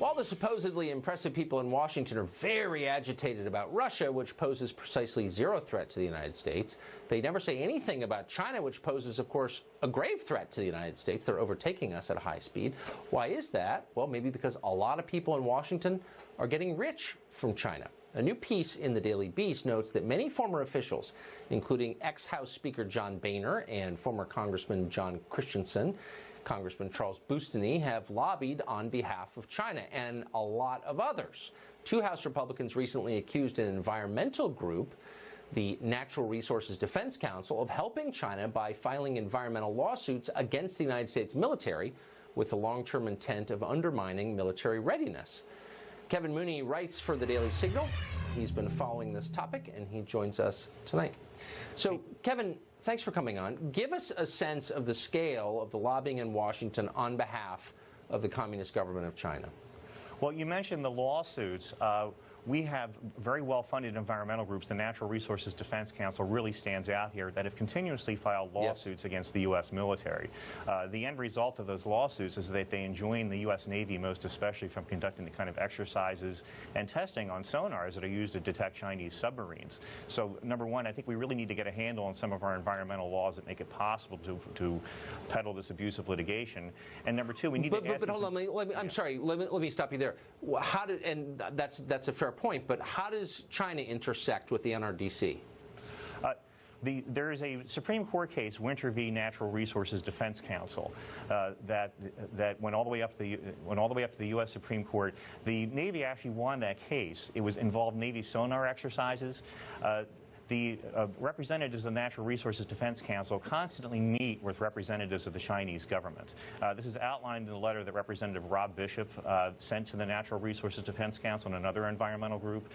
While the supposedly impressive people in Washington are very agitated about Russia, which poses precisely zero threat to the United States, they never say anything about China, which poses, of course, a grave threat to the United States. They're overtaking us at a high speed. Why is that? Well, maybe because a lot of people in Washington are getting rich from China. A new piece in the Daily Beast notes that many former officials, including ex-House Speaker John Boehner and former Congressman John Christensen, Congressman Charles Boustany, have lobbied on behalf of China and a lot of others. Two House Republicans recently accused an environmental group, the Natural Resources Defense Council, of helping China by filing environmental lawsuits against the United States military with the long-term intent of undermining military readiness. Kevin Mooney writes for the Daily Signal. He's been following this topic, and he joins us tonight. So, Kevin, thanks for coming on. Give us a sense of the scale of the lobbying in Washington on behalf of the Communist government of China. Well, you mentioned the lawsuits. We have very well-funded environmental groups. The Natural Resources Defense Council really stands out here, that have continuously filed lawsuits against the U.S. military. The end result of those lawsuits is that they enjoin the U.S. Navy, most especially, from conducting the kind of exercises and testing on sonars that are used to detect Chinese submarines. So, number one, I think we really need to get a handle on some of our environmental laws that make it possible to peddle this abusive litigation. And number two, we need to ask... But hold on, I'm sorry, let me stop you there. How did, and that's a fair point, but how does China intersect with the NRDC? There is a Supreme Court case, Winter v. Natural Resources Defense Council, that went all the way up to the U.S. Supreme Court. The Navy actually won that case. It involved Navy sonar exercises. The representatives of the Natural Resources Defense Council constantly meet with representatives of the Chinese government. This is outlined in the letter that Representative Rob Bishop sent to the Natural Resources Defense Council and another environmental group.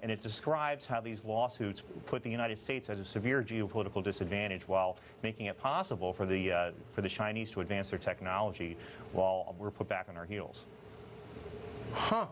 And it describes how these lawsuits put the United States at a severe geopolitical disadvantage while making it possible for the Chinese to advance their technology while we're put back on our heels. Huh.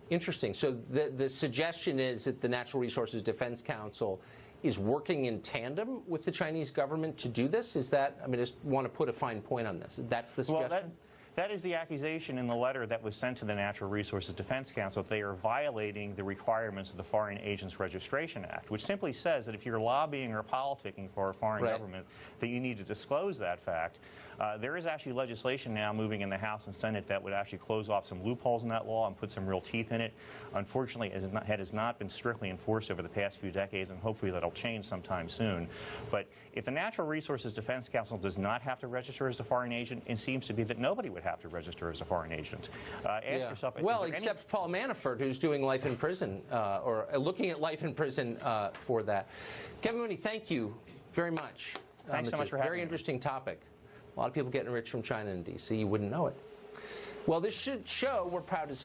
Interesting. So the suggestion is that the Natural Resources Defense Council is working in tandem with the Chinese government to do this? Is that, I mean, I just want to put a fine point on this. That's the suggestion? Well, that is the accusation in the letter that was sent to the Natural Resources Defense Council. They are violating the requirements of the Foreign Agents Registration Act, which simply says that if you're lobbying or politicking for a foreign government, that you need to disclose that fact. There is actually legislation now moving in the House and Senate that would actually close off some loopholes in that law and put some real teeth in it. Unfortunately, it has not been strictly enforced over the past few decades, and hopefully that'll change sometime soon. But if the Natural Resources Defense Council does not have to register as a foreign agent, it seems to be that nobody would have to register as a foreign agent. Ask yourself, well, except Paul Manafort, who's doing life in prison, or looking at life in prison for that. Kevin Mooney, thank you very much. Thanks so much for having me. Very interesting topic. A lot of people getting rich from China and D.C. You wouldn't know it. Well, this should show we're proud to